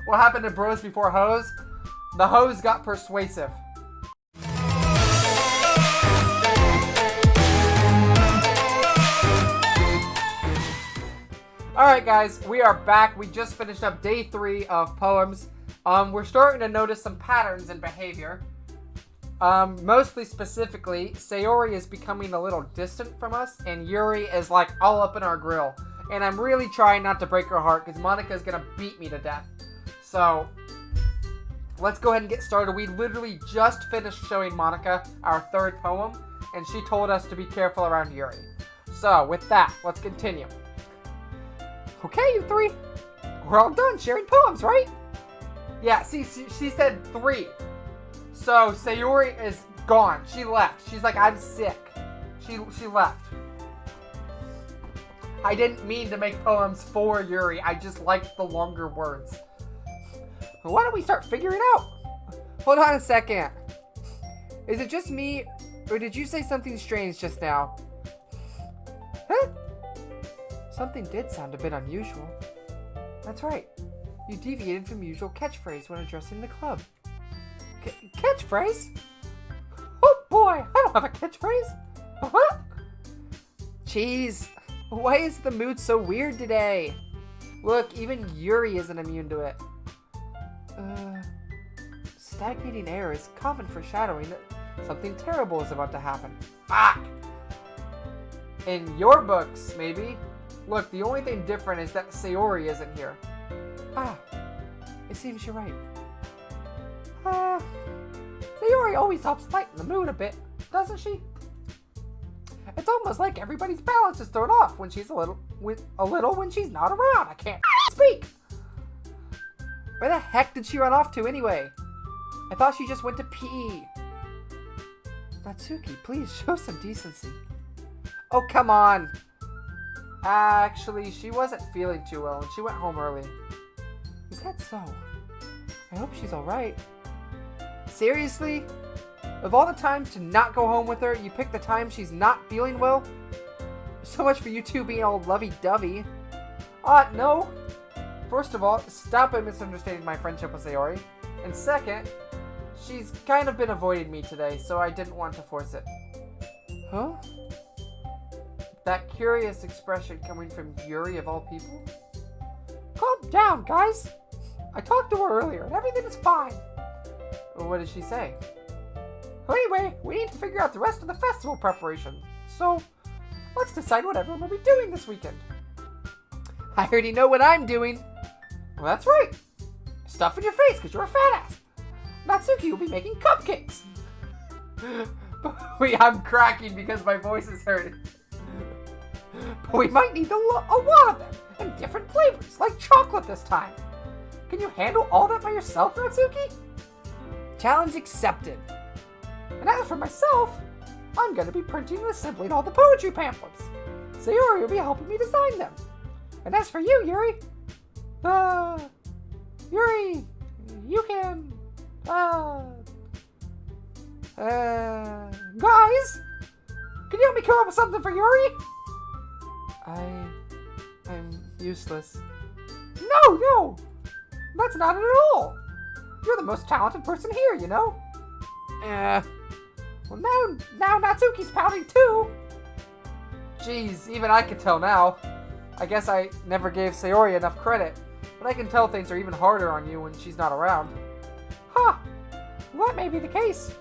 What happened to bros before hoes? The hoes got persuasive. Alright guys, we are back. We just finished up day 3 of poems. We're starting to notice some patterns in behavior. Mostly specifically, Sayori is becoming a little distant from us, and Yuri is like all up in our grill. And I'm really trying not to break her heart, because Monica is going to beat me to death. So, let's go ahead and get started. We literally just finished showing Monica our 3rd poem, and she told us to be careful around Yuri. So, with that, let's continue. Okay, you 3. We're all done sharing poems, right? Yeah, see, she said 3. So, Sayori is gone. She left. She's like, I'm sick. She left. I didn't mean to make poems for Yuri. I just liked the longer words. Why don't we start figuring out? Hold on a second. Is it just me, or did you say something strange just now? Huh? Something did sound a bit unusual. That's right. You deviated from usual catchphrase when addressing the club. Catchphrase? Oh boy, I don't have a catchphrase. What? Jeez, why is the mood so weird today? Look, even Yuri isn't immune to it. Stagnating air is common foreshadowing that something terrible is about to happen. Fuck! In your books, maybe. Look, the only thing different is that Sayori isn't here. It seems you're right. Sayori always helps lighten the mood a bit, doesn't she? It's almost like everybody's balance is thrown off when she's a little when she's not around. I can't speak. Where the heck did she run off to anyway? I thought she just went to pee. Natsuki, please show some decency. Oh, come on. Actually, she wasn't feeling too well and she went home early. Is that so? I hope she's alright. Seriously? Of all the times to not go home with her, you pick the time she's not feeling well? So much for you two being all lovey-dovey. No. First of all, stop misunderstanding my friendship with Sayori. And second, she's kind of been avoiding me today, so I didn't want to force it. Huh? That curious expression coming from Yuri of all people? Calm down, guys. I talked to her earlier and everything is fine. What did she say? Anyway, we need to figure out the rest of the festival preparations. So, let's decide what everyone will be doing this weekend. I already know what I'm doing. Well, that's right. Stuff in your face because you're a fat ass. Natsuki will be making cupcakes. I'm cracking because my voice is hurting. But we might need a lot of them, and different flavors, like chocolate this time. Can you handle all that by yourself, Natsuki? Challenge accepted. And as for myself, I'm going to be printing and assembling all the poetry pamphlets. Sayori will be helping me design them. And as for you, Yuri, you can, guys, can you help me come up with something for Yuri? I'm useless. No, that's not it at all. You're the most talented person here, you know? Well now Natsuki's pouting too. Jeez, even I can tell now. I guess I never gave Sayori enough credit, but I can tell things are even harder on you when she's not around. Well, that may be the case.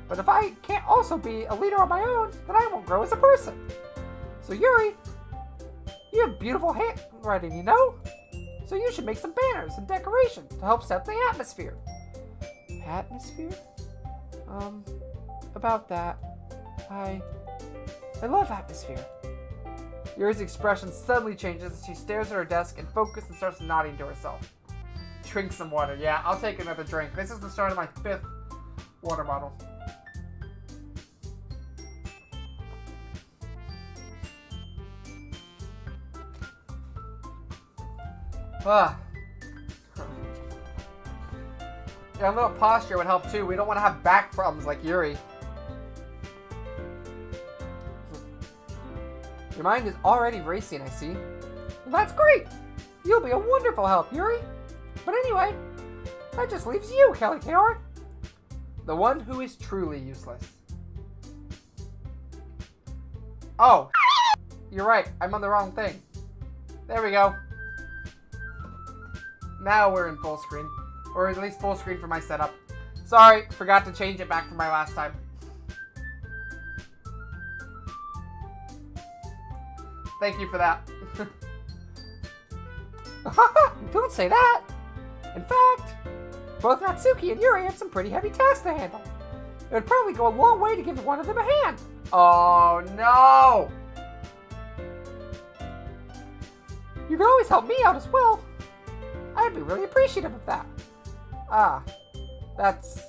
But if I can't also be a leader on my own, then I won't grow as a person. So Yuri, you have beautiful handwriting, you know? So you should make some banners and decorations to help set the atmosphere. Atmosphere? About that, I love atmosphere. Yuri's expression suddenly changes as she stares at her desk and focuses and starts nodding to herself. Drink some water. Yeah, I'll take another drink. This is the start of my 5th water bottle. Yeah, a little posture would help too. We don't want to have back problems like Yuri. Your mind is already racing, I see. Well, that's great! You'll be a wonderful help, Yuri! But anyway, that just leaves you, Kelly KR. The one who is truly useless. Oh, you're right. I'm on the wrong thing. There we go. Now we're in full screen. Or at least full screen for my setup. Sorry, forgot to change it back from my last time. Thank you for that. Don't say that. In fact, both Natsuki and Yuri have some pretty heavy tasks to handle. It would probably go a long way to give one of them a hand. Oh no! You can always help me out as well. I'd be really appreciative of that. Ah, that's...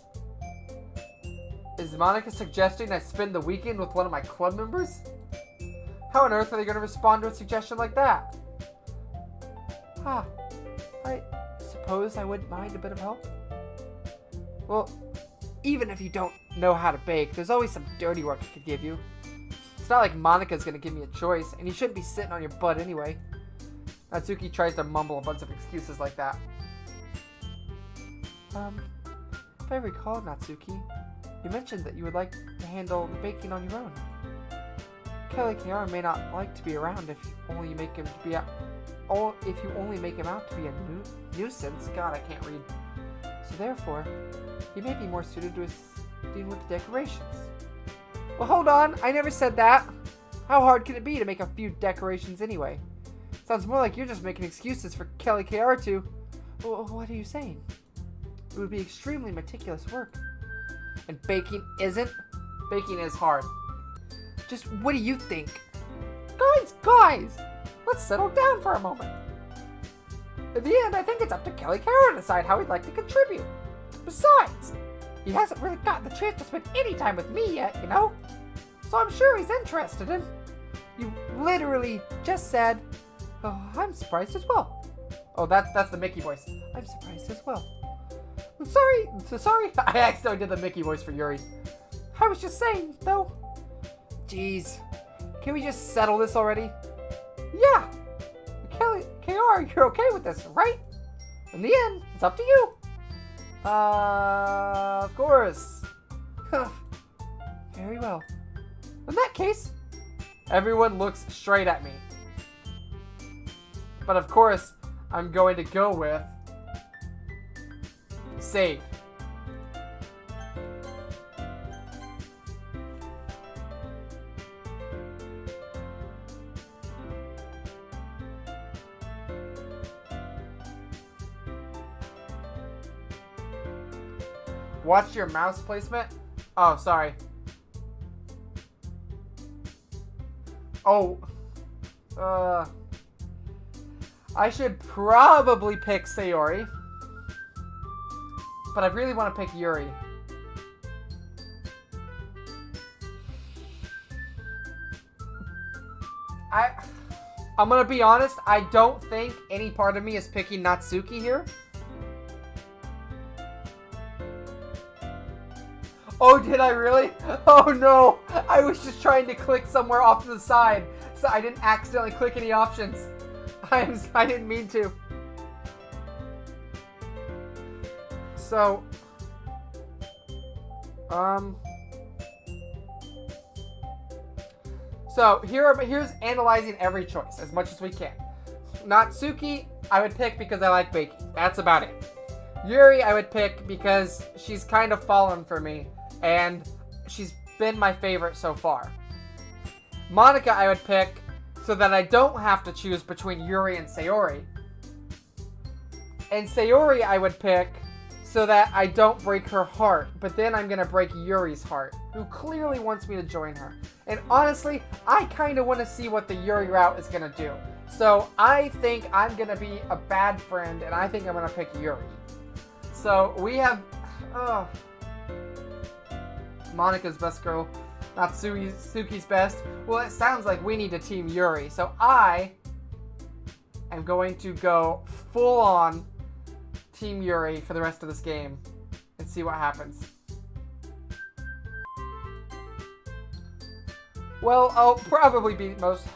Is Monica suggesting I spend the weekend with one of my club members? How on earth are they going to respond to a suggestion like that? Ah, I suppose I wouldn't mind a bit of help. Well, even if you don't know how to bake, there's always some dirty work I could give you. It's not like Monica's going to give me a choice, and you shouldn't be sitting on your butt anyway. Natsuki tries to mumble a bunch of excuses like that. If I recall, Natsuki, you mentioned that you would like to handle the baking on your own. Kelly KR may not like to be around if you only make him to be if you only make him out to be a nuisance. God, I can't read. So therefore, he may be more suited to assisting with the decorations. Well, hold on. I never said that. How hard can it be to make a few decorations anyway? Sounds more like you're just making excuses for Kelly KR to... Well, what are you saying? It would be extremely meticulous work. And baking isn't? Baking is hard. Just what do you think? Guys! Let's settle down for a moment. In the end, I think it's up to Kelly KR to decide how he'd like to contribute. Besides, he hasn't really gotten the chance to spend any time with me yet, you know? So I'm sure he's interested in... You literally just said... Oh, I'm surprised as well. Oh, that's the Mickey voice. I'm surprised as well. I'm sorry. I accidentally did the Mickey voice for Yuri. I was just saying, though. Jeez. Can we just settle this already? Yeah. Kelly, KR, you're okay with this, right? In the end, it's up to you. Of course. Very well. In that case, everyone looks straight at me. But of course, I'm going to go with save. Watch your mouse placement? Oh, sorry. Oh. I should probably pick Sayori. But I really want to pick Yuri. I'm gonna be honest, I don't think any part of me is picking Natsuki here. Oh, did I really? Oh no! I was just trying to click somewhere off to the side, so I didn't accidentally click any options. I didn't mean to. So, here's analyzing every choice as much as we can. Natsuki, I would pick because I like baking. That's about it. Yuri, I would pick because she's kind of fallen for me, and she's been my favorite so far. Monica, I would pick so that I don't have to choose between Yuri and Sayori. And Sayori, I would pick so that I don't break her heart, but then I'm gonna break Yuri's heart, who clearly wants me to join her. And honestly, I kind of want to see what the Yuri route is gonna do. So I think I'm gonna be a bad friend, and I think I'm gonna pick Yuri. So we have Monica's best girl, Natsuki's best. Well, it sounds like we need to team Yuri. So I am going to go full on Team Yuri for the rest of this game and see what happens. Well, I'll probably be most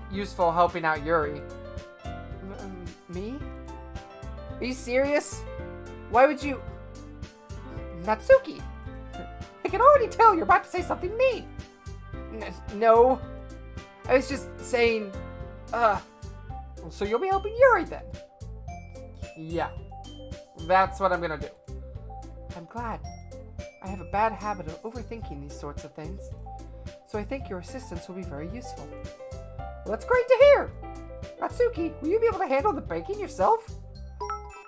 useful helping out Yuri. Me? you serious? Why would you... Natsuki! I can already tell you're about to say something mean. No. I was just saying, so you'll be helping Yuri then? Yeah. That's what I'm gonna do. I'm glad. I have a bad habit of overthinking these sorts of things, so I think your assistance will be very useful. Well, that's great to hear! Natsuki, will you be able to handle the baking yourself?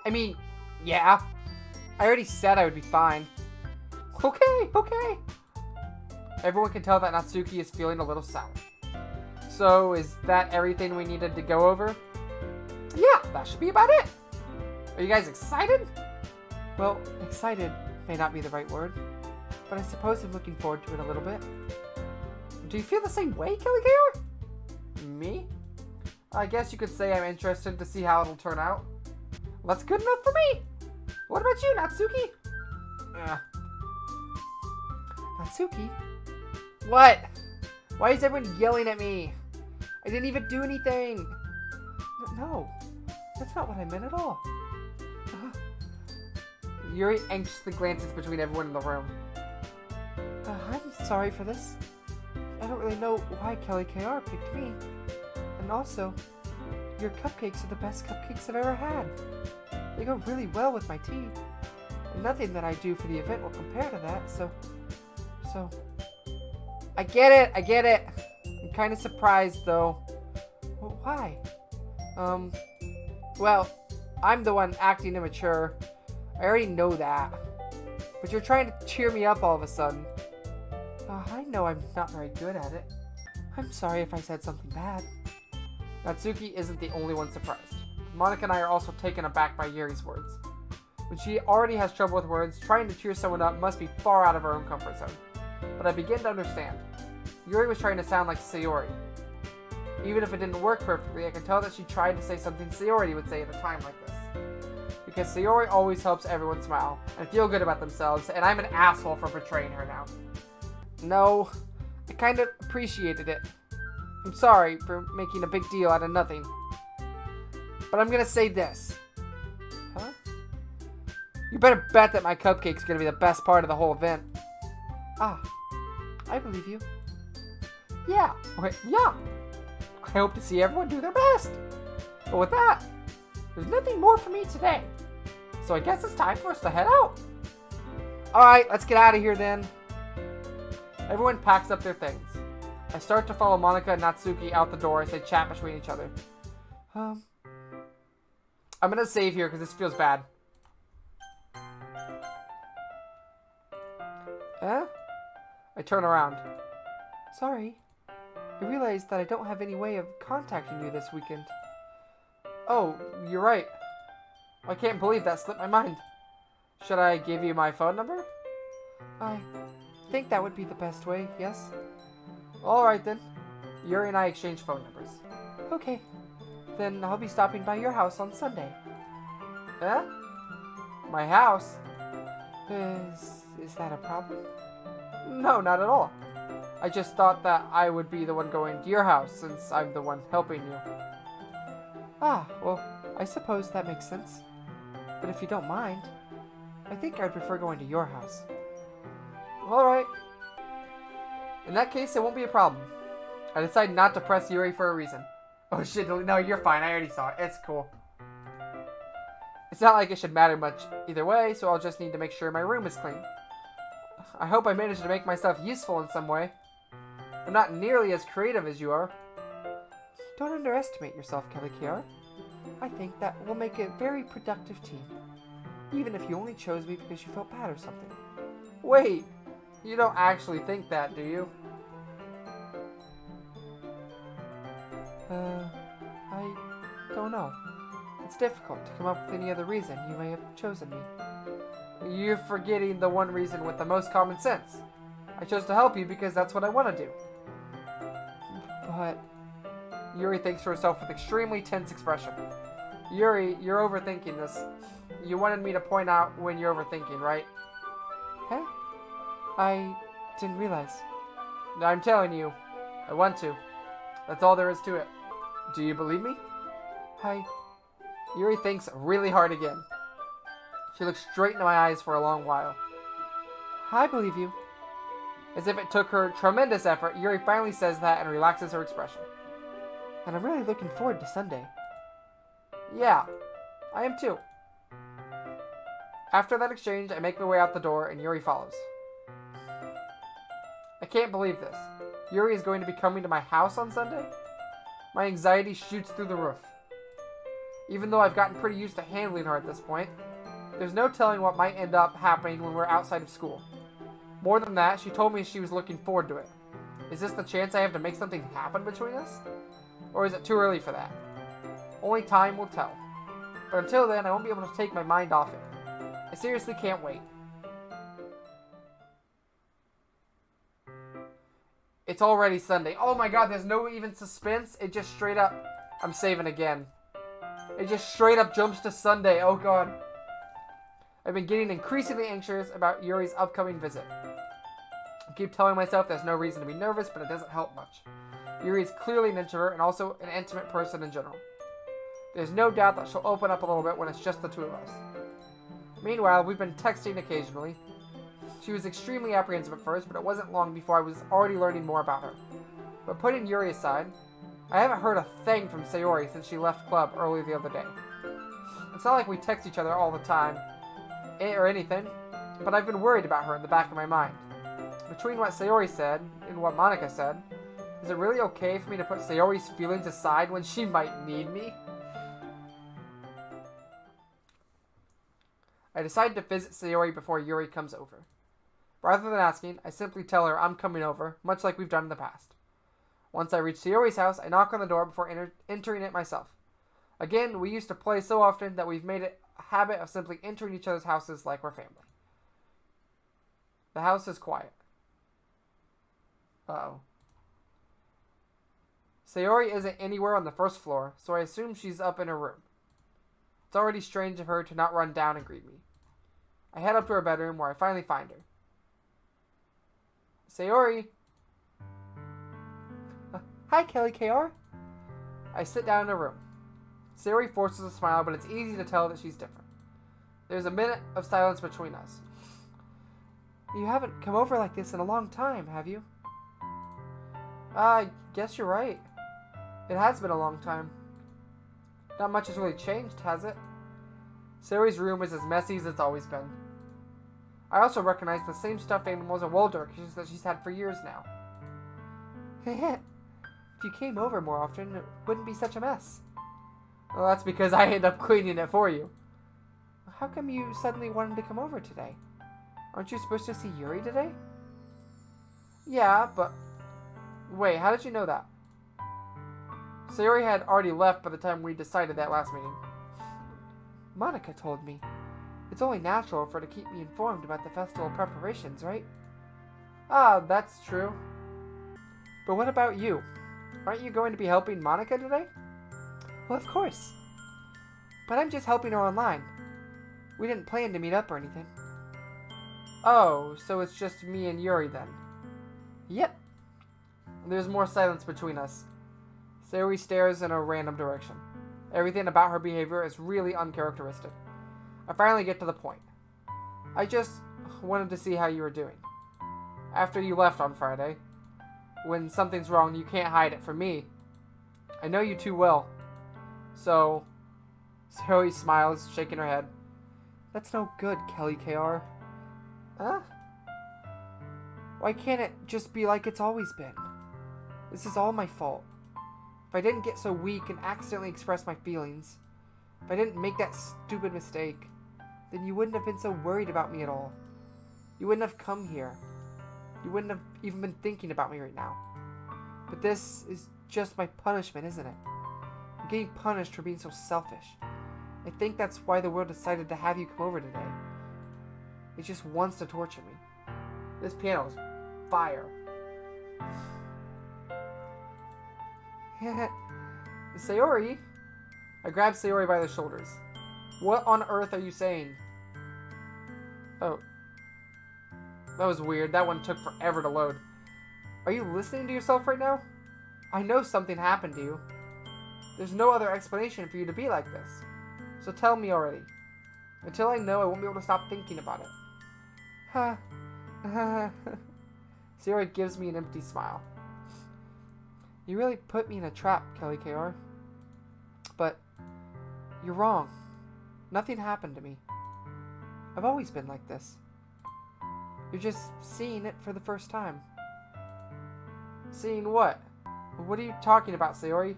I mean, yeah. I already said I would be fine. Okay. Everyone can tell that Natsuki is feeling a little sour. So, is that everything we needed to go over? Yeah, that should be about it. Are you guys excited? Well, excited may not be the right word, but I suppose I'm looking forward to it a little bit. Do you feel the same way, Kelly KR? Me? I guess you could say I'm interested to see how it'll turn out. Well, that's good enough for me. What about you, Natsuki? Natsuki? What? Why is everyone yelling at me? I didn't even do anything. No, that's not what I meant at all. Yuri anxiously glances between everyone in the room. I'm sorry for this. I don't really know why Kelly KR picked me. And also, your cupcakes are the best cupcakes I've ever had. They go really well with my tea. And nothing that I do for the event will compare to that, so... I get it. I'm kind of surprised, though. Well, why? Well, I'm the one acting immature. I already know that. But you're trying to cheer me up all of a sudden. I know I'm not very good at it. I'm sorry if I said something bad. Natsuki isn't the only one surprised. Monica and I are also taken aback by Yuri's words. When she already has trouble with words, trying to cheer someone up must be far out of her own comfort zone. But I begin to understand. Yuri was trying to sound like Sayori. Even if it didn't work perfectly, I can tell that she tried to say something Sayori would say at a time like this. Because Sayori always helps everyone smile and feel good about themselves, and I'm an asshole for betraying her now. No, I kind of appreciated it. I'm sorry for making a big deal out of nothing. But I'm gonna say this. Huh? You better bet that my cupcake's gonna be the best part of the whole event. I believe you. Yeah. I hope to see everyone do their best. But with that, there's nothing more for me today. So I guess it's time for us to head out. Alright, let's get out of here then. Everyone packs up their things. I start to follow Monica and Natsuki out the door as they chat between each other. I'm gonna save here because this feels bad. I turn around. Sorry. I realized that I don't have any way of contacting you this weekend. Oh, you're right. I can't believe that slipped my mind. Should I give you my phone number? I think that would be the best way, yes? Alright then. Yuri and I exchange phone numbers. Okay. Then I'll be stopping by your house on Sunday. My house? Is that a problem? No, not at all. I just thought that I would be the one going to your house since I'm the one helping you. Well, I suppose that makes sense. But if you don't mind, I think I'd prefer going to your house. Alright. In that case, it won't be a problem. I decided not to press Yuri for a reason. Oh shit, no, you're fine. I already saw it. It's cool. It's not like it should matter much either way, so I'll just need to make sure my room is clean. I hope I managed to make myself useful in some way. I'm not nearly as creative as you are. Don't underestimate yourself, Kelly KR. I think that will make a very productive team. Even if you only chose me because you felt bad or something. Wait, you don't actually think that, do you? I don't know. It's difficult to come up with any other reason you may have chosen me. You're forgetting the one reason with the most common sense. I chose to help you because that's what I want to do. But... Yuri thinks to herself with extremely tense expression. Yuri, you're overthinking this. You wanted me to point out when you're overthinking, right? Huh? I didn't realize. I'm telling you, I want to. That's all there is to it. Do you believe me? Yuri thinks really hard again. She looks straight into my eyes for a long while. I believe you. As if it took her tremendous effort, Yuri finally says that and relaxes her expression. And I'm really looking forward to Sunday. Yeah, I am too. After that exchange, I make my way out the door and Yuri follows. I can't believe this. Yuri is going to be coming to my house on Sunday? My anxiety shoots through the roof. Even though I've gotten pretty used to handling her at this point, there's no telling what might end up happening when we're outside of school. More than that, she told me she was looking forward to it. Is this the chance I have to make something happen between us? Or is it too early for that? Only time will tell. But until then, I won't be able to take my mind off it. I seriously can't wait. It's already Sunday. Oh my god, there's no even suspense. It just straight up... I'm saving again. It just straight up jumps to Sunday. Oh god. I've been getting increasingly anxious about Yuri's upcoming visit. I keep telling myself there's no reason to be nervous, but it doesn't help much. Yuri is clearly an introvert and also an intimate person in general. There's no doubt that she'll open up a little bit when it's just the two of us. Meanwhile, we've been texting occasionally. She was extremely apprehensive at first, but it wasn't long before I was already learning more about her. But putting Yuri aside, I haven't heard a thing from Sayori since she left club early the other day. It's not like we text each other all the time, or anything, but I've been worried about her in the back of my mind. Between what Sayori said and what Monica said, is it really okay for me to put Sayori's feelings aside when she might need me? I decide to visit Sayori before Yuri comes over. Rather than asking, I simply tell her I'm coming over, much like we've done in the past. Once I reach Sayori's house, I knock on the door before entering it myself. Again, we used to play so often that we've made it a habit of simply entering each other's houses like we're family. The house is quiet. Uh-oh. Sayori isn't anywhere on the first floor, so I assume she's up in her room. It's already strange of her to not run down and greet me. I head up to her bedroom where I finally find her. Sayori! Hi, Kelly KR. I sit down in her room. Sayori forces a smile, but it's easy to tell that she's different. There's a minute of silence between us. You haven't come over like this in a long time, have you? I guess you're right. It has been a long time. Not much has really changed, has it? Sayori's room is as messy as it's always been. I also recognize the same stuffed animals and wall decorations that she's had for years now. If you came over more often, it wouldn't be such a mess. Well, that's because I end up cleaning it for you. How come you suddenly wanted to come over today? Aren't you supposed to see Yuri today? Yeah, but... Wait, how did you know that? Sayori had already left by the time we decided that last meeting. Monica told me. It's only natural for her to keep me informed about the festival preparations, right? Ah, that's true. But what about you? Aren't you going to be helping Monica today? Well, of course. But I'm just helping her online. We didn't plan to meet up or anything. Oh, so it's just me and Yuri then? Yep. There's more silence between us. Sayori stares in a random direction. Everything about her behavior is really uncharacteristic. I finally get to the point. I just wanted to see how you were doing. After you left on Friday. When something's wrong, you can't hide it from me. I know you too well. So... Sayori smiles, shaking her head. That's no good, Kelly KR. Huh? Why can't it just be like it's always been? This is all my fault. If I didn't get so weak and accidentally express my feelings, if I didn't make that stupid mistake, then you wouldn't have been so worried about me at all. You wouldn't have come here. You wouldn't have even been thinking about me right now. But this is just my punishment, isn't it? I'm getting punished for being so selfish. I think that's why the world decided to have you come over today. It just wants to torture me. This piano is fire. Sayori? I grab Sayori by the shoulders. What on earth are you saying? Oh. That was weird. That one took forever to load. Are you listening to yourself right now? I know something happened to you. There's no other explanation for you to be like this. So tell me already. Until I know, I won't be able to stop thinking about it. Ha. Sayori gives me an empty smile. You really put me in a trap, Kelly KR. But you're wrong. Nothing happened to me. I've always been like this. You're just seeing it for the first time. Seeing what? What are you talking about, Sayori?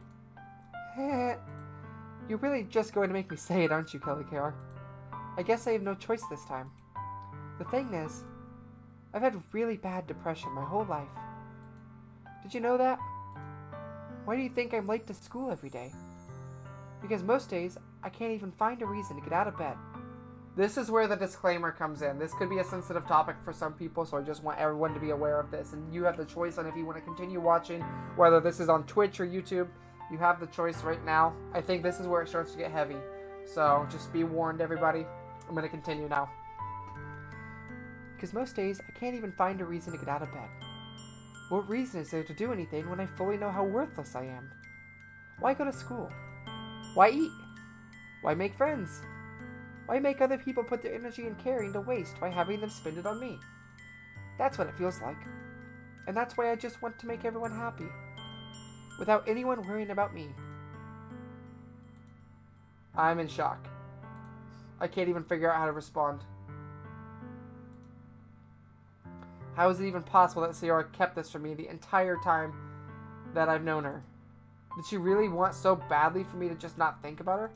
You're really just going to make me say it, aren't you, Kelly KR? I guess I have no choice this time. The thing is, I've had really bad depression my whole life. Did you know that? Why do you think I'm late to school every day? Because most days, I can't even find a reason to get out of bed. This is where the disclaimer comes in. This could be a sensitive topic for some people, so I just want everyone to be aware of this. And you have the choice on if you want to continue watching, whether this is on Twitch or YouTube. You have the choice right now. I think this is where it starts to get heavy. So just be warned, everybody. I'm going to continue now. Because most days, I can't even find a reason to get out of bed. What reason is there to do anything when I fully know how worthless I am? Why go to school? Why eat? Why make friends? Why make other people put their energy and caring to waste by having them spend it on me? That's what it feels like. And that's why I just want to make everyone happy. Without anyone worrying about me. I'm in shock. I can't even figure out how to respond. How is it even possible that Sayori kept this from me the entire time that I've known her? Did she really want so badly for me to just not think about her?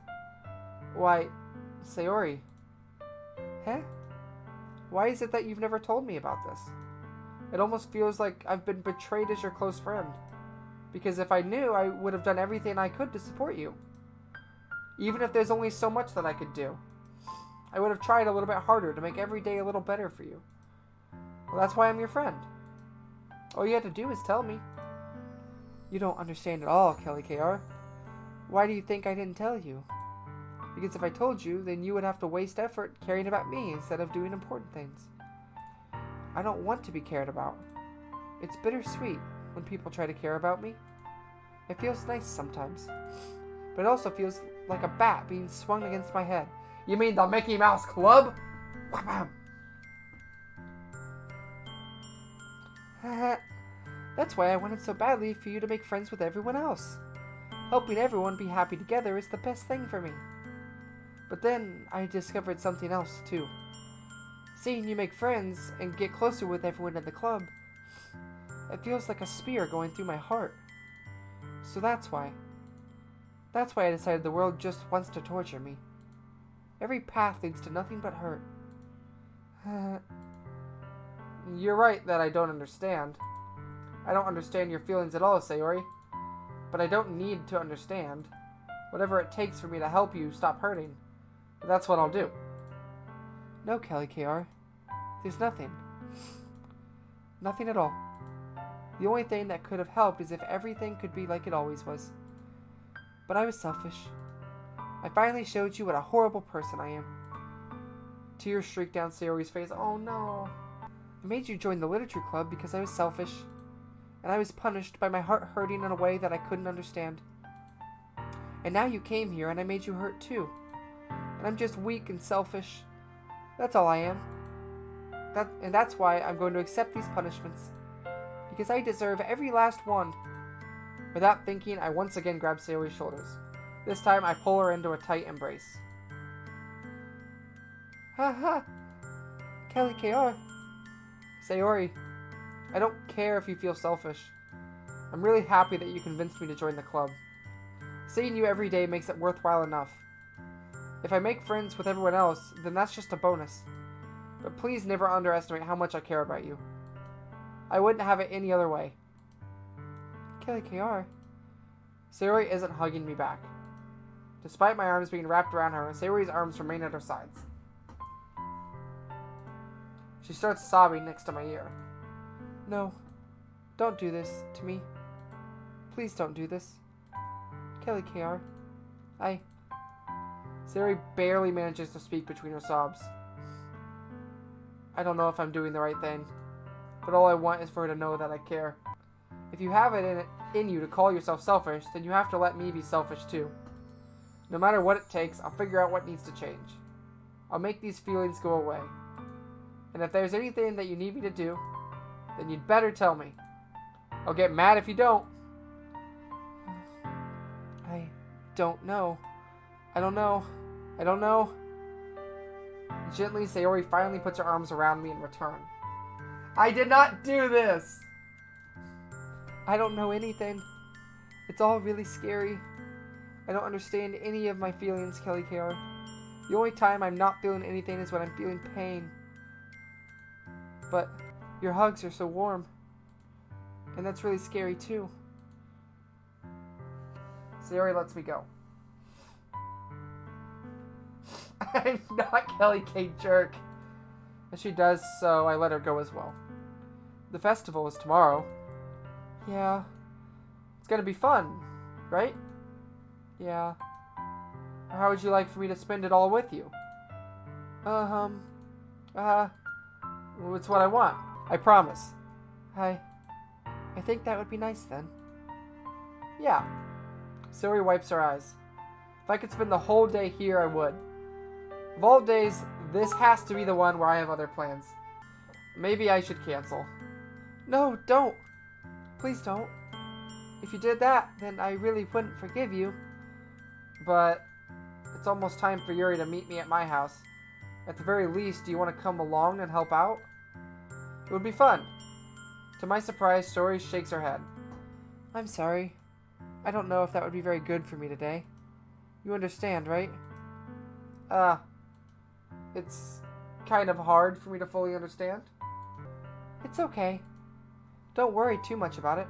Why, Sayori. Huh? Why is it that you've never told me about this? It almost feels like I've been betrayed as your close friend. Because if I knew, I would have done everything I could to support you. Even if there's only so much that I could do. I would have tried a little bit harder to make every day a little better for you. Well, that's why I'm your friend. All you had to do is tell me. You don't understand at all, Kelly KR. Why do you think I didn't tell you? Because if I told you, then you would have to waste effort caring about me instead of doing important things. I don't want to be cared about. It's bittersweet when people try to care about me. It feels nice sometimes. But it also feels like a bat being swung against my head. You mean the Mickey Mouse Club? That's why I wanted so badly for you to make friends with everyone else. Helping everyone be happy together is the best thing for me. But then I discovered something else too. Seeing you make friends and get closer with everyone in the club, it feels like a spear going through my heart. So that's why. That's why I decided the world just wants to torture me. Every path leads to nothing but hurt. You're right that I don't understand. I don't understand your feelings at all, Sayori. But I don't need to understand. Whatever it takes for me to help you stop hurting, that's what I'll do. No, Kelly KR. There's nothing. Nothing at all. The only thing that could have helped is if everything could be like it always was. But I was selfish. I finally showed you what a horrible person I am. Tears streaked down Sayori's face. Oh no. I made you join the literature club because I was selfish. And I was punished by my heart hurting in a way that I couldn't understand. And now you came here and I made you hurt too. And I'm just weak and selfish. That's all I am. And that's why I'm going to accept these punishments. Because I deserve every last one. Without thinking, I once again grab Sayori's shoulders. This time, I pull her into a tight embrace. Ha ha! Kelly KR. Sayori, I don't care if you feel selfish. I'm really happy that you convinced me to join the club. Seeing you every day makes it worthwhile enough. If I make friends with everyone else, then that's just a bonus. But please never underestimate how much I care about you. I wouldn't have it any other way. Kelly KR. Sayori isn't hugging me back. Despite my arms being wrapped around her, Sayori's arms remain at her sides. She starts sobbing next to my ear. No, don't do this to me. Please don't do this. Kelly KR. Sayori barely manages to speak between her sobs. I don't know if I'm doing the right thing, but all I want is for her to know that I care. If you have it in you to call yourself selfish, then you have to let me be selfish too. No matter what it takes, I'll figure out what needs to change. I'll make these feelings go away. And if there's anything that you need me to do, then you'd better tell me. I'll get mad if you don't. I don't know. I don't know. I don't know. Gently, Sayori finally puts her arms around me in return. I did not do this! I don't know anything. It's all really scary. I don't understand any of my feelings, Kelly Kara. The only time I'm not feeling anything is when I'm feeling pain. But your hugs are so warm. And that's really scary too. Sayori lets me go. I'm not Kelly K. Jerk. As she does so, I let her go as well. The festival is tomorrow. Yeah. It's gonna be fun, right? Yeah. How would you like for me to spend it all with you? It's what I want. I promise. I think that would be nice then. Yeah. Sayori wipes her eyes. If I could spend the whole day here, I would. Of all days, this has to be the one where I have other plans. Maybe I should cancel. No, don't. Please don't. If you did that, then I really wouldn't forgive you. But it's almost time for Yuri to meet me at my house. At the very least, do you want to come along and help out? It would be fun. To my surprise, Sayori shakes her head. I'm sorry. I don't know if that would be very good for me today. You understand, right? It's kind of hard for me to fully understand. It's okay. Don't worry too much about it.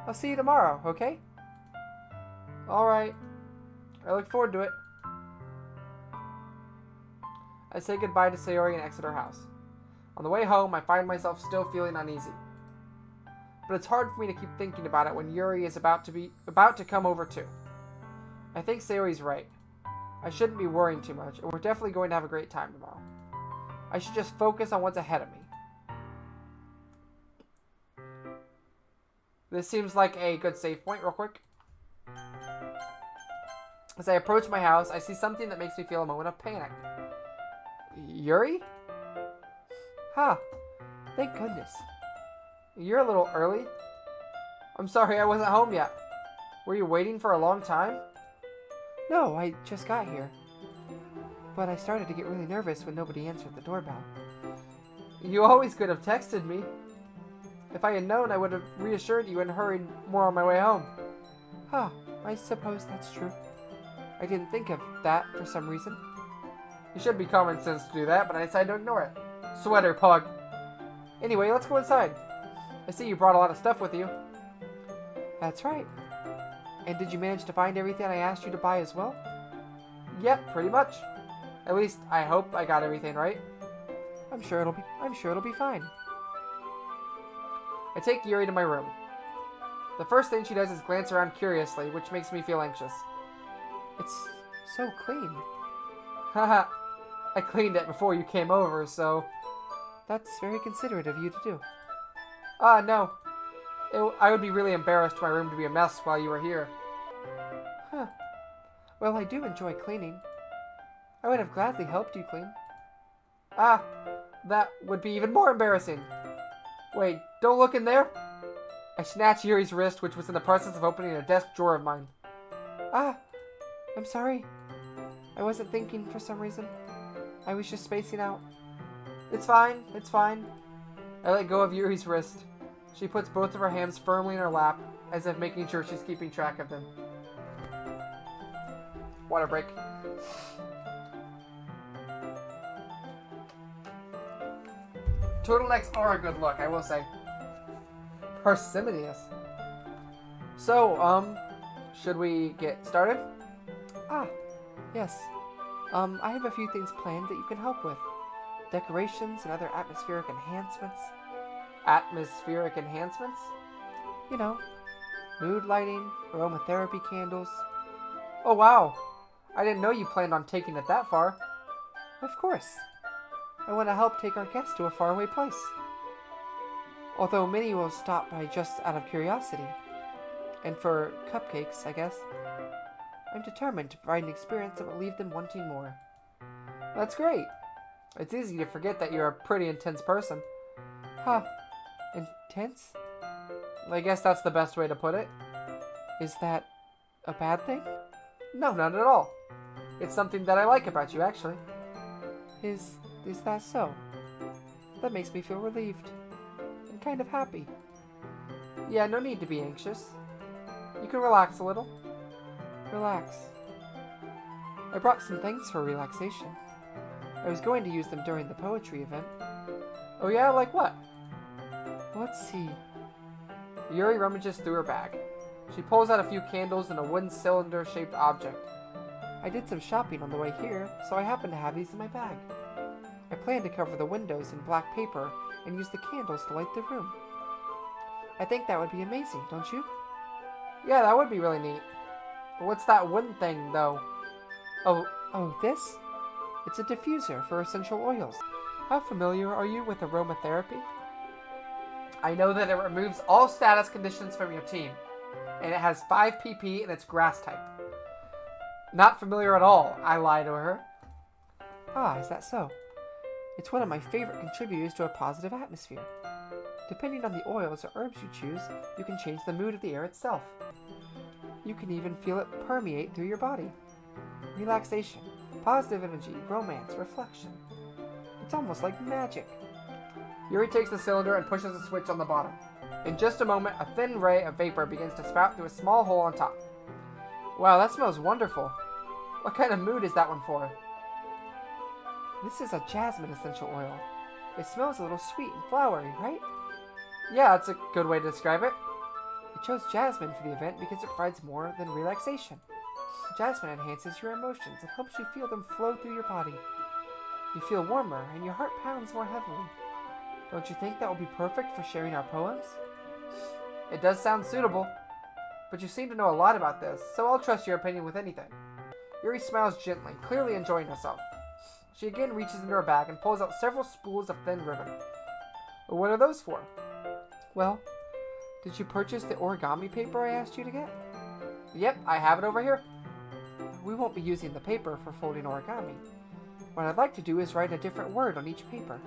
I'll see you tomorrow, okay? Alright. I look forward to it. I say goodbye to Sayori and exit her house. On the way home, I find myself still feeling uneasy. But it's hard for me to keep thinking about it when Yuri is about to come over too. I think Sayori's right. I shouldn't be worrying too much, and we're definitely going to have a great time tomorrow. I should just focus on what's ahead of me. This seems like a good save point, real quick. As I approach my house, I see something that makes me feel a moment of panic. Yuri? Huh. Thank goodness. You're a little early. I'm sorry I wasn't home yet. Were you waiting for a long time? No, I just got here. But I started to get really nervous when nobody answered the doorbell. You always could have texted me. If I had known, I would have reassured you and hurried more on my way home. Huh, I suppose that's true. I didn't think of that for some reason. It should be common sense to do that, but I decided to ignore it. Sweater pug. Anyway, let's go inside. I see you brought a lot of stuff with you. That's right. And did you manage to find everything I asked you to buy as well? Yep, pretty much. At least I hope I got everything right. I'm sure it'll be fine. I take Yuri to my room. The first thing she does is glance around curiously, which makes me feel anxious. It's so clean. Haha, I cleaned it before you came over, so... That's very considerate of you to do. No. I would be really embarrassed for my room to be a mess while you were here. Huh. Well, I do enjoy cleaning. I would have gladly helped you clean. That would be even more embarrassing. Wait, don't look in there. I snatched Yuri's wrist, which was in the process of opening a desk drawer of mine. I'm sorry. I wasn't thinking for some reason. I was just spacing out. It's fine. I let go of Yuri's wrist. She puts both of her hands firmly in her lap, as if making sure she's keeping track of them. Water break. Turtlenecks are a good look, I will say. Parsimonious. So, should we get started? Yes. I have a few things planned that you can help with. Decorations and other atmospheric enhancements. Atmospheric enhancements? You know, mood lighting, aromatherapy candles. Oh wow! I didn't know you planned on taking it that far. Of course. I want to help take our guests to a faraway place. Although many will stop by just out of curiosity. And for cupcakes, I guess. I'm determined to provide an experience that will leave them wanting more. That's great. It's easy to forget that you're a pretty intense person. Huh. Intense? I guess that's the best way to put it. Is that a bad thing? No, not at all. It's something that I like about you, actually. Is that so? That makes me feel relieved. And kind of happy. Yeah, no need to be anxious. You can relax a little. Relax. I brought some things for relaxation. I was going to use them during the poetry event. Oh yeah, like what? Let's see. Yuri rummages through her bag. She pulls out a few candles and a wooden cylinder-shaped object. I did some shopping on the way here, so I happen to have these in my bag. I plan to cover the windows in black paper and use the candles to light the room. I think that would be amazing, don't you? Yeah, that would be really neat. But what's that wooden thing, though? Oh, this? It's a diffuser for essential oils. How familiar are you with aromatherapy? I know that it removes all status conditions from your team, and it has 5 pp and it's grass type. Not familiar at all, I lie to her. Ah, is that so? It's one of my favorite contributors to a positive atmosphere. Depending on the oils or herbs you choose, you can change the mood of the air itself. You can even feel it permeate through your body. Relaxation, positive energy, romance, reflection. It's almost like magic. Yuri takes the cylinder and pushes a switch on the bottom. In just a moment, a thin ray of vapor begins to spout through a small hole on top. Wow, that smells wonderful. What kind of mood is that one for? This is a jasmine essential oil. It smells a little sweet and flowery, right? Yeah, that's a good way to describe it. I chose jasmine for the event because it provides more than relaxation. Jasmine enhances your emotions and helps you feel them flow through your body. You feel warmer and your heart pounds more heavily. Don't you think that will be perfect for sharing our poems? It does sound suitable, but you seem to know a lot about this, so I'll trust your opinion with anything. Yuri smiles gently, clearly enjoying herself. She again reaches into her bag and pulls out several spools of thin ribbon. What are those for? Well, did you purchase the origami paper I asked you to get? Yep, I have it over here. We won't be using the paper for folding origami. What I'd like to do is write a different word on each paper.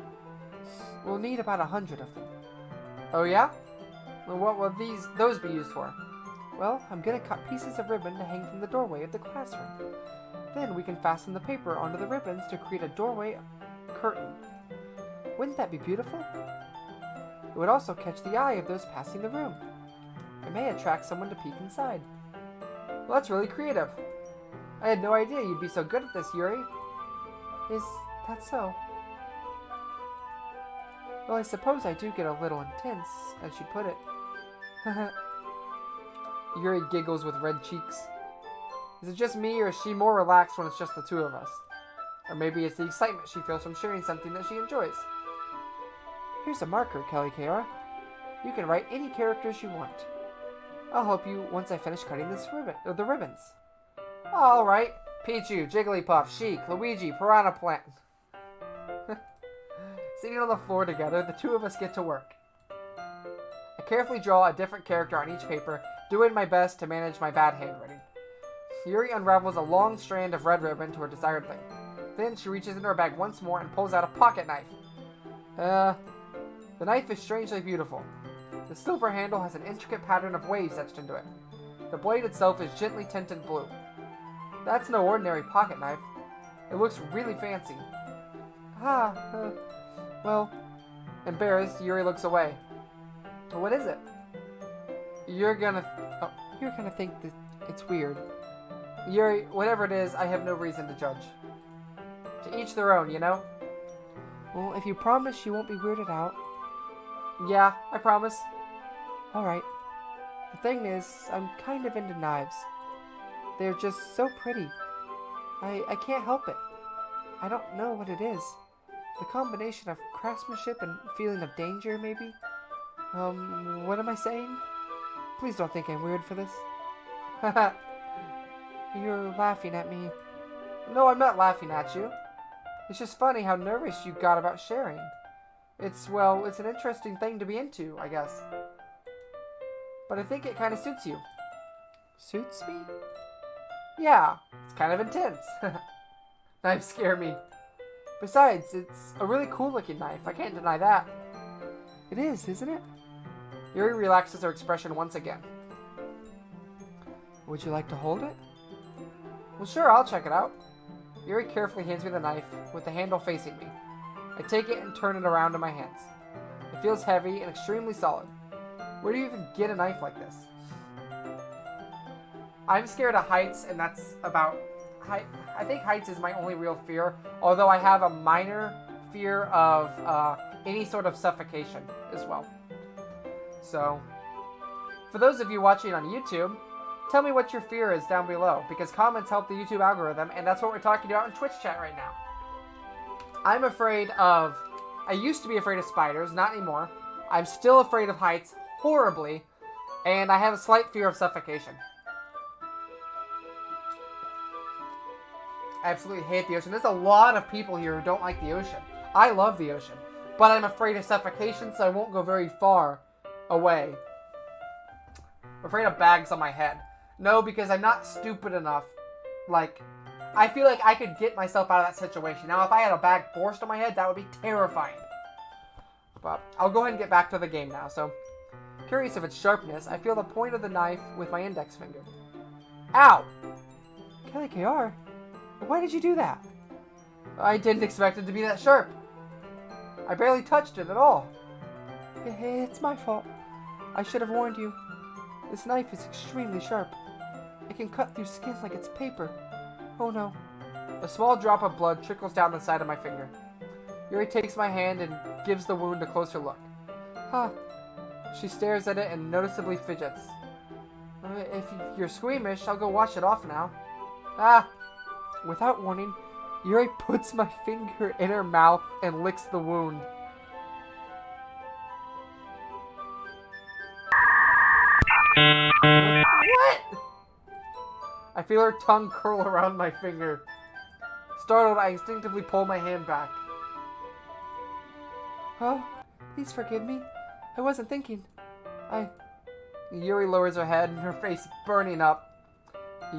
We'll need about 100 of them. Oh yeah? Well, what will those be used for? Well, I'm going to cut pieces of ribbon to hang from the doorway of the classroom. Then we can fasten the paper onto the ribbons to create a doorway curtain. Wouldn't that be beautiful? It would also catch the eye of those passing the room. It may attract someone to peek inside. Well, that's really creative. I had no idea you'd be so good at this, Yuri. Is that so? Well, I suppose I do get a little intense, as you put it. Yuri giggles with red cheeks. Is it just me, or is she more relaxed when it's just the two of us? Or maybe it's the excitement she feels from sharing something that she enjoys. Here's a marker, Kelly KR. You can write any characters you want. I'll help you once I finish cutting the ribbons. Alright. Pichu, Jigglypuff, Sheik, Luigi, Piranha Plant. Sitting on the floor together, the two of us get to work. I carefully draw a different character on each paper, doing my best to manage my bad handwriting. Yuri unravels a long strand of red ribbon to her desired length. Then she reaches into her bag once more and pulls out a pocket knife. The knife is strangely beautiful. The silver handle has an intricate pattern of waves etched into it. The blade itself is gently tinted blue. That's no ordinary pocket knife. It looks really fancy. Well, embarrassed, Yuri looks away. What is it? You're gonna think that it's weird. Yuri, whatever it is, I have no reason to judge. To each their own, you know? Well, if you promise you won't be weirded out. Yeah, I promise. Alright. The thing is, I'm kind of into knives. They're just so pretty. I can't help it. I don't know what it is. The combination of craftsmanship and feeling of danger, maybe? What am I saying? Please don't think I'm weird for this. Haha. You're laughing at me. No, I'm not laughing at you. It's just funny how nervous you got about sharing. It's an interesting thing to be into, I guess. But I think it kind of suits you. Suits me? Yeah, it's kind of intense. Knives scare me. Besides, it's a really cool looking knife. I can't deny that. It is, isn't it? Yuri relaxes her expression once again. Would you like to hold it? Well, sure, I'll check it out. Yuri carefully hands me the knife with the handle facing me. I take it and turn it around in my hands. It feels heavy and extremely solid. Where do you even get a knife like this? I'm scared of heights, and that's about height. I think heights is my only real fear, although I have a minor fear of any sort of suffocation as well. So, for those of you watching on YouTube, tell me what your fear is down below, because comments help the YouTube algorithm, and that's what we're talking about in Twitch chat right now. I'm afraid of... I used to be afraid of spiders, not anymore. I'm still afraid of heights, horribly, and I have a slight fear of suffocation. I absolutely hate the ocean. There's a lot of people here who don't like the ocean. I love the ocean, but I'm afraid of suffocation, so I won't go very far away. I'm afraid of bags on my head. No, because I'm not stupid enough. Like, I feel like I could get myself out of that situation. Now, if I had a bag forced on my head, that would be terrifying. But I'll go ahead and get back to the game now. So, curious of its sharpness, I feel the point of the knife with my index finger. Ow! Kelly KR, why did you do that? I didn't expect it to be that sharp. I barely touched it at all. It's my fault. I should have warned you. This knife is extremely sharp. It can cut through skin like it's paper. Oh no. A small drop of blood trickles down the side of my finger. Yuri takes my hand and gives the wound a closer look. Huh. She stares at it and noticeably fidgets. If you're squeamish, I'll go wash it off now. Ah! Without warning, Yuri puts my finger in her mouth and licks the wound. What? I feel her tongue curl around my finger. Startled, I instinctively pull my hand back. Oh, please forgive me. I wasn't thinking. Yuri lowers her head and her face burning up.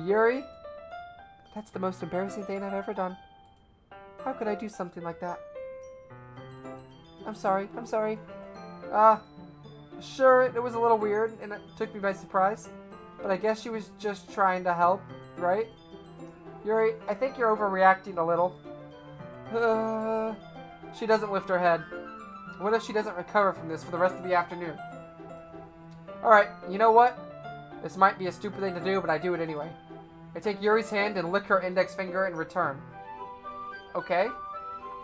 Yuri? That's the most embarrassing thing I've ever done. How could I do something like that? I'm sorry. Sure, it was a little weird and it took me by surprise. But I guess she was just trying to help, right? Yuri, I think you're overreacting a little. She doesn't lift her head. What if she doesn't recover from this for the rest of the afternoon? Alright, you know what? This might be a stupid thing to do, but I do it anyway. I take Yuri's hand and lick her index finger in return. Okay?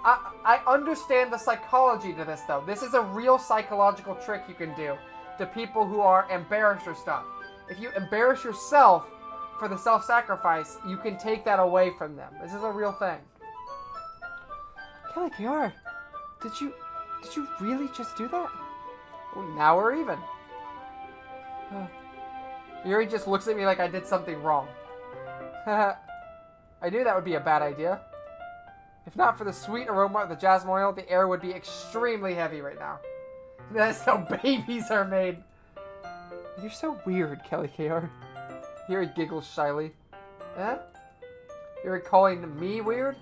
I understand the psychology to this, though. This is a real psychological trick you can do to people who are embarrassed or stuff. If you embarrass yourself for the self-sacrifice, you can take that away from them. This is a real thing. Kelly KR, did you really just do that? Well, now we're even. Yuri just looks at me like I did something wrong. I knew that would be a bad idea. If not for the sweet aroma of the jasmine oil, the air would be extremely heavy right now. That's how babies are made. You're so weird, Kelly KR. Yuri giggles shyly. Eh? You're calling me weird?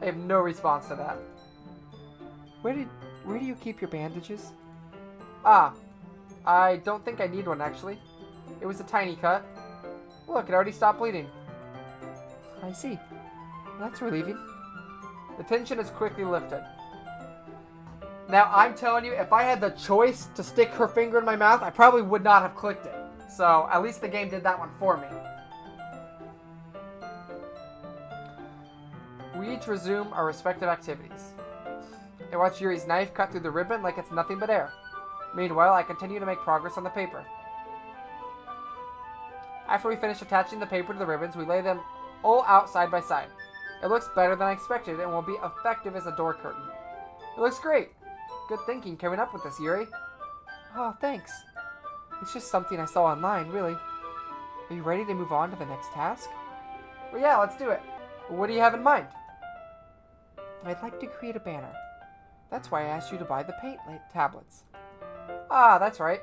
I have no response to that. Where do you keep your bandages? Ah, I don't think I need one actually. It was a tiny cut. Look, it already stopped bleeding. I see. That's relieving. The tension is quickly lifted. Now, I'm telling you, if I had the choice to stick her finger in my mouth, I probably would not have clicked it. So, at least the game did that one for me. We each resume our respective activities. I watch Yuri's knife cut through the ribbon like it's nothing but air. Meanwhile, I continue to make progress on the paper. After we finish attaching the paper to the ribbons, we lay them all out side by side. It looks better than I expected and will be effective as a door curtain. It looks great. Good thinking coming up with this, Yuri. Oh, thanks. It's just something I saw online, really. Are you ready to move on to the next task? Well, yeah, let's do it. What do you have in mind? I'd like to create a banner. That's why I asked you to buy the paint tablets. Ah, that's right.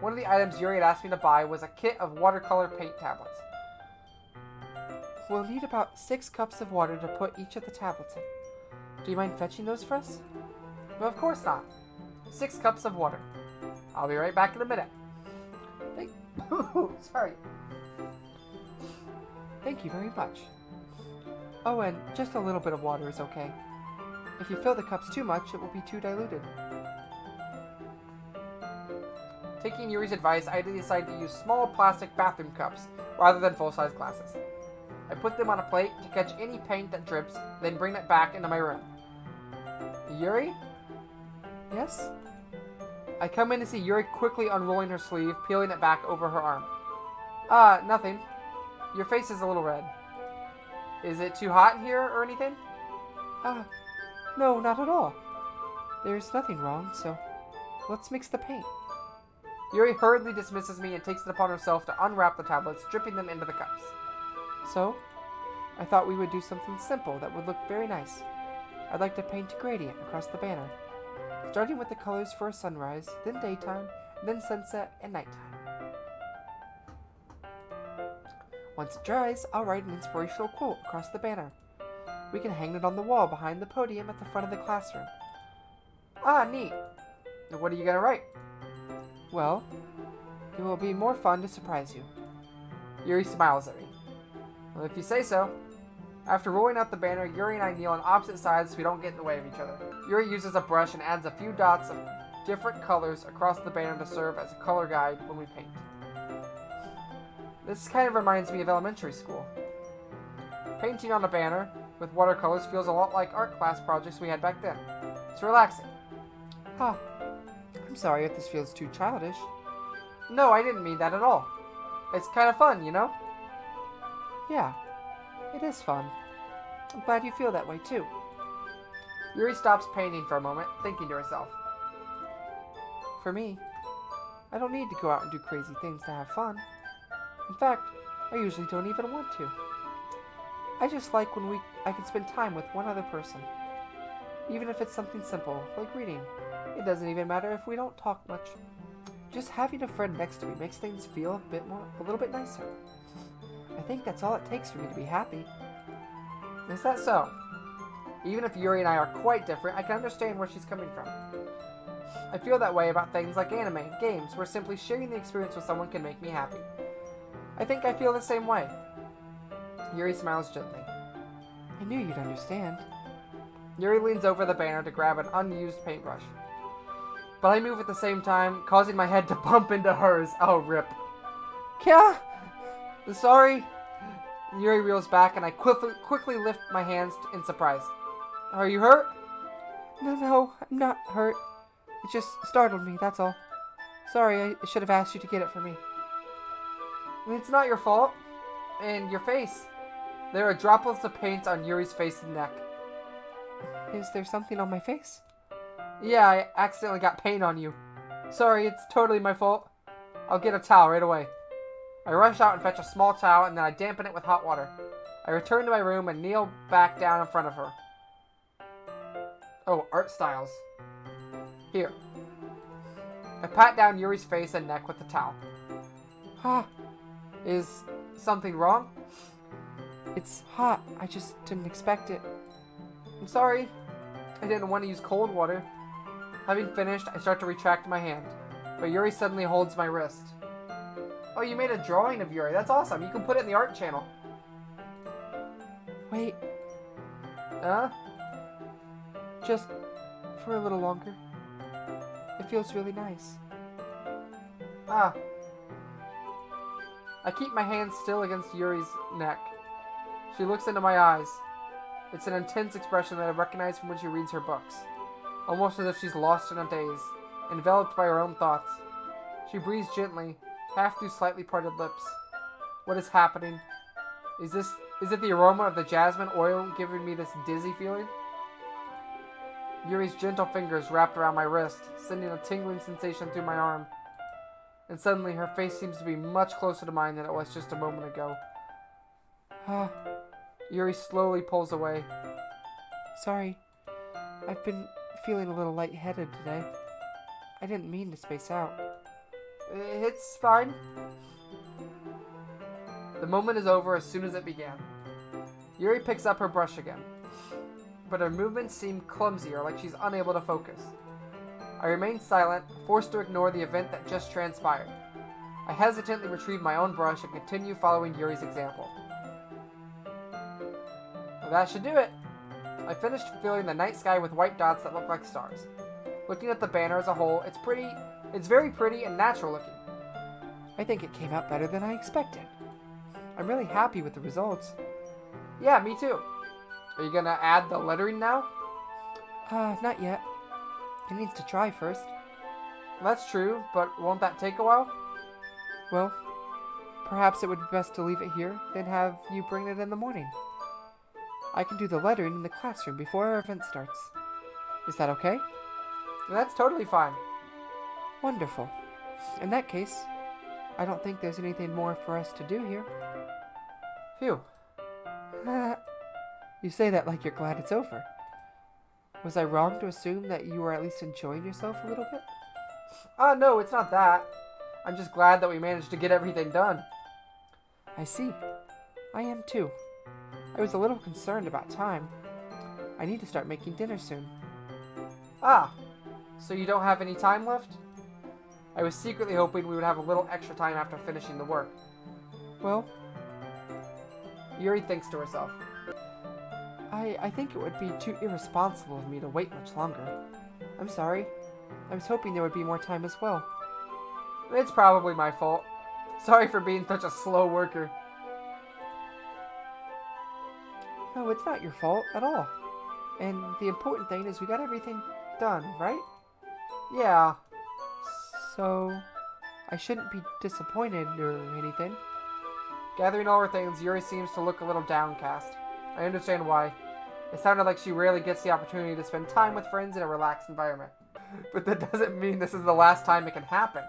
One of the items Yuri had asked me to buy was a kit of watercolor paint tablets. We'll need about 6 cups of water to put each of the tablets in. Do you mind fetching those for us? Well, of course not. 6 cups of water. I'll be right back in a minute. Sorry. Thank you very much. Oh, and just a little bit of water is okay. If you fill the cups too much, it will be too diluted. Taking Yuri's advice, I decided to use small plastic bathroom cups rather than full-size glasses. I put them on a plate to catch any paint that drips, then bring it back into my room. Yuri? Yes? I come in to see Yuri quickly unrolling her sleeve, peeling it back over her arm. Nothing. Your face is a little red. Is it too hot in here or anything? No, not at all. There's nothing wrong, so let's mix the paint. Yuri hurriedly dismisses me and takes it upon herself to unwrap the tablets, dripping them into the cups. So, I thought we would do something simple that would look very nice. I'd like to paint a gradient across the banner, starting with the colors for a sunrise, then daytime, then sunset and nighttime. Once it dries, I'll write an inspirational quote across the banner. We can hang it on the wall behind the podium at the front of the classroom. Neat. What are you going to write? Well, it will be more fun to surprise you. Yuri smiles at me. Well, if you say so. After rolling out the banner, Yuri and I kneel on opposite sides so we don't get in the way of each other. Yuri uses a brush and adds a few dots of different colors across the banner to serve as a color guide when we paint. This kind of reminds me of elementary school. Painting on a banner with watercolors feels a lot like art class projects we had back then. It's relaxing. I'm sorry if this feels too childish. No, I didn't mean that at all. It's kind of fun, you know? Yeah, it is fun. I'm glad you feel that way too. Yuri stops painting for a moment, thinking to herself. For me, I don't need to go out and do crazy things to have fun. In fact, I usually don't even want to. I just like when I can spend time with one other person. Even if it's something simple, like reading. It doesn't even matter if we don't talk much. Just having a friend next to me makes things feel a little bit nicer. I think that's all it takes for me to be happy. Is that so? Even if Yuri and I are quite different, I can understand where she's coming from. I feel that way about things like anime and games, where simply sharing the experience with someone can make me happy. I think I feel the same way. Yuri smiles gently. I knew you'd understand. Yuri leans over the banner to grab an unused paintbrush. But I move at the same time, causing my head to bump into hers. Oh, rip. Kya? Sorry. Yuri reels back and I quickly lift my hands in surprise. Are you hurt? No, I'm not hurt. It just startled me, that's all. Sorry, I should have asked you to get it for me. It's not your fault. And your face. There are droplets of paint on Yuri's face and neck. Is there something on my face? Yeah, I accidentally got paint on you. Sorry, it's totally my fault. I'll get a towel right away. I rush out and fetch a small towel, and then I dampen it with hot water. I return to my room and kneel back down in front of her. Oh, art styles. Here. I pat down Yuri's face and neck with the towel. Is something wrong? It's hot. I just didn't expect it. I'm sorry. I didn't want to use cold water. Having finished, I start to retract my hand, but Yuri suddenly holds my wrist. Oh, you made a drawing of Yuri. That's awesome. You can put it in the art channel. Wait. Just for a little longer. It feels really nice. I keep my hand still against Yuri's neck. She looks into my eyes. It's an intense expression that I recognize from when she reads her books. Almost as if she's lost in a daze, enveloped by her own thoughts. She breathes gently, half through slightly parted lips. What is happening? Is it the aroma of the jasmine oil giving me this dizzy feeling? Yuri's gentle fingers wrapped around my wrist, sending a tingling sensation through my arm. And suddenly her face seems to be much closer to mine than it was just a moment ago. Yuri slowly pulls away. Sorry, I've been feeling a little lightheaded today. I didn't mean to space out. It's fine. The moment is over as soon as it began. Yuri picks up her brush again, but her movements seem clumsier, like she's unable to focus. I remain silent, forced to ignore the event that just transpired. I hesitantly retrieve my own brush and continue following Yuri's example. Well, that should do it. I finished filling the night sky with white dots that look like stars. Looking at the banner as a whole, it's very pretty and natural looking. I think it came out better than I expected. I'm really happy with the results. Yeah, me too. Are you gonna add the lettering now? Not yet. It needs to dry first. That's true, but won't that take a while? Well, perhaps it would be best to leave it here, then have you bring it in the morning. I can do the lettering in the classroom before our event starts. Is that okay? That's totally fine. Wonderful. In that case, I don't think there's anything more for us to do here. Phew. You say that like you're glad it's over. Was I wrong to assume that you were at least enjoying yourself a little bit? No, it's not that. I'm just glad that we managed to get everything done. I see. I am too. I was a little concerned about time. I need to start making dinner soon. Ah, so you don't have any time left? I was secretly hoping we would have a little extra time after finishing the work. Well, Yuri thinks to herself. I think it would be too irresponsible of me to wait much longer. I'm sorry. I was hoping there would be more time as well. It's probably my fault. Sorry for being such a slow worker. No, it's not your fault at all. And the important thing is we got everything done, right? Yeah. So, I shouldn't be disappointed or anything. Gathering all her things, Yuri seems to look a little downcast. I understand why. It sounded like she rarely gets the opportunity to spend time with friends in a relaxed environment. But that doesn't mean this is the last time it can happen.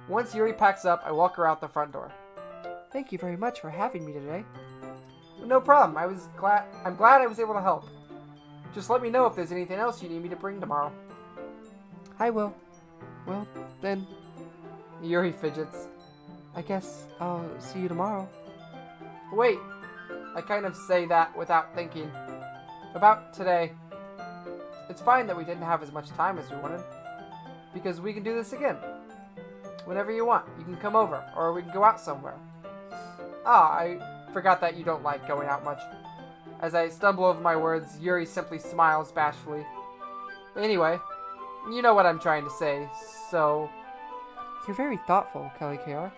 Once Yuri packs up, I walk her out the front door. Thank you very much for having me today. No problem. I'm glad I was able to help. Just let me know if there's anything else you need me to bring tomorrow. I will. Well, then. Yuri fidgets. I guess I'll see you tomorrow. Wait. I kind of say that without thinking. About today. It's fine that we didn't have as much time as we wanted. Because we can do this again. Whenever you want. You can come over. Or we can go out somewhere. I forgot that you don't like going out much. As I stumble over my words, Yuri simply smiles bashfully. Anyway, you know what I'm trying to say, so... You're very thoughtful, Kelly KR.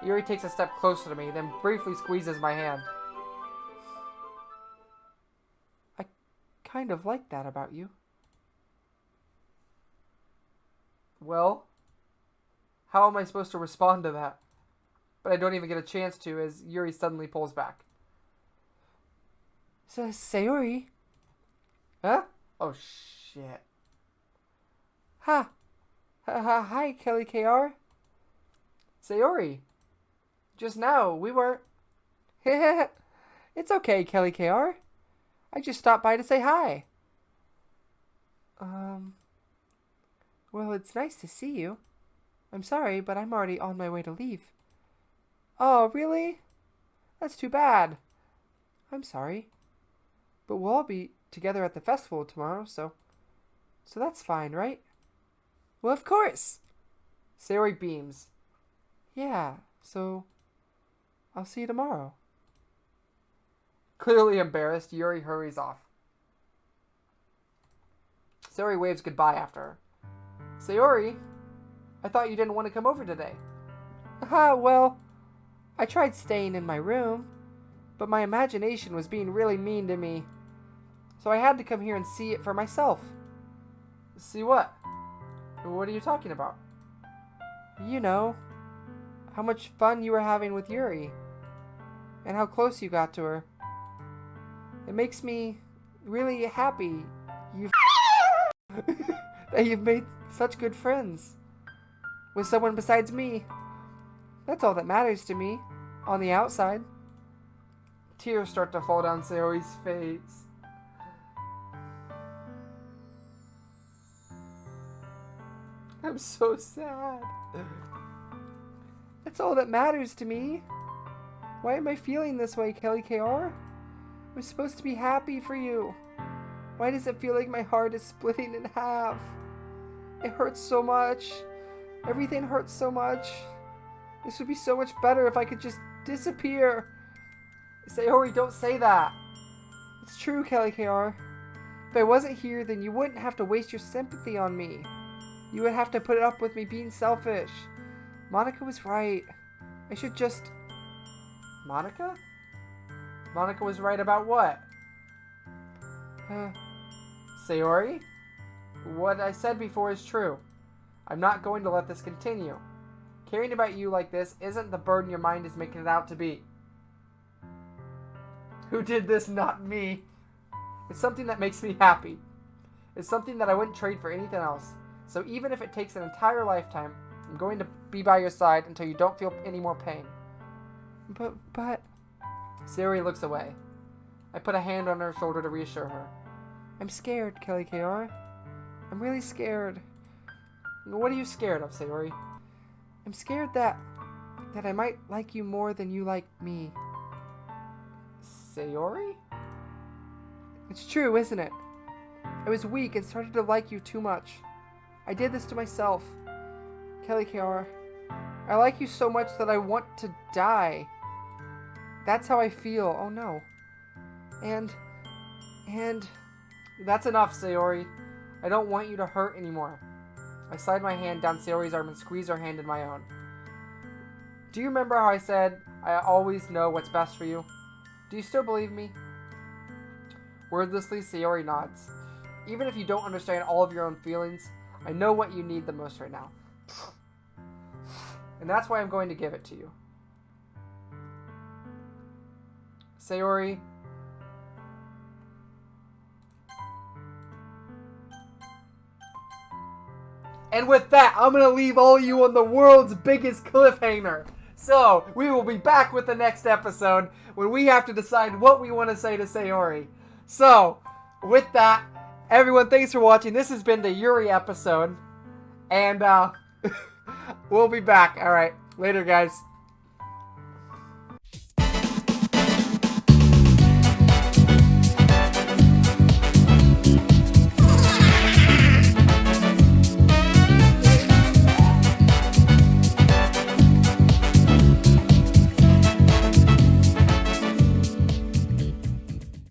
Yuri takes a step closer to me, then briefly squeezes my hand. I kind of like that about you. Well, how am I supposed to respond to that? But I don't even get a chance to as Yuri suddenly pulls back. Sayori? Huh? Oh, shit. Ha! Hi, Kelly KR. Sayori. Just now, we were... It's okay, Kelly KR. I just stopped by to say hi. Well, it's nice to see you. I'm sorry, but I'm already on my way to leave. Oh, really? That's too bad. I'm sorry. But we'll all be together at the festival tomorrow, so that's fine, right? Well, of course. Sayori beams. Yeah, so I'll see you tomorrow. Clearly embarrassed, Yuri hurries off. Sayori waves goodbye after her. Sayori, I thought you didn't want to come over today. Well, I tried staying in my room, but my imagination was being really mean to me. So I had to come here and see it for myself. See what? What are you talking about? You know, how much fun you were having with Yuri, and how close you got to her. It makes me really happy that you've made such good friends with someone besides me. That's all that matters to me, on the outside. Tears start to fall down Sayori's face. I'm so sad. That's all that matters to me. Why am I feeling this way, Kelly KR? I'm supposed to be happy for you. Why does it feel like my heart is splitting in half? It hurts so much. Everything hurts so much. This would be so much better if I could just disappear. Sayori, don't say that. It's true, Kelly KR. If I wasn't here, then you wouldn't have to waste your sympathy on me. You would have to put up with me being selfish. Monica was right. I should just... Monica? Monica was right about what? Sayori? What I said before is true. I'm not going to let this continue. Caring about you like this isn't the burden your mind is making it out to be. Who did this? Not me. It's something that makes me happy. It's something that I wouldn't trade for anything else. So even if it takes an entire lifetime, I'm going to be by your side until you don't feel any more pain. But... Sayori looks away. I put a hand on her shoulder to reassure her. I'm scared, Kelly KR. I'm really scared. What are you scared of, Sayori? I'm scared that I might like you more than you like me. Sayori? It's true, isn't it? I was weak and started to like you too much. I did this to myself. Kelly KR, I like you so much that I want to die. That's how I feel. Oh no. And that's enough, Sayori. I don't want you to hurt anymore. I slide my hand down Sayori's arm and squeeze her hand in my own. Do you remember how I said I always know what's best for you? Do you still believe me? Wordlessly, Sayori nods. Even if you don't understand all of your own feelings, I know what you need the most right now. And that's why I'm going to give it to you. Sayori. And with that, I'm going to leave all you on the world's biggest cliffhanger. So, we will be back with the next episode when we have to decide what we want to say to Sayori. So, with that, everyone, thanks for watching. This has been the Yuri episode. And, we'll be back. Alright, later guys.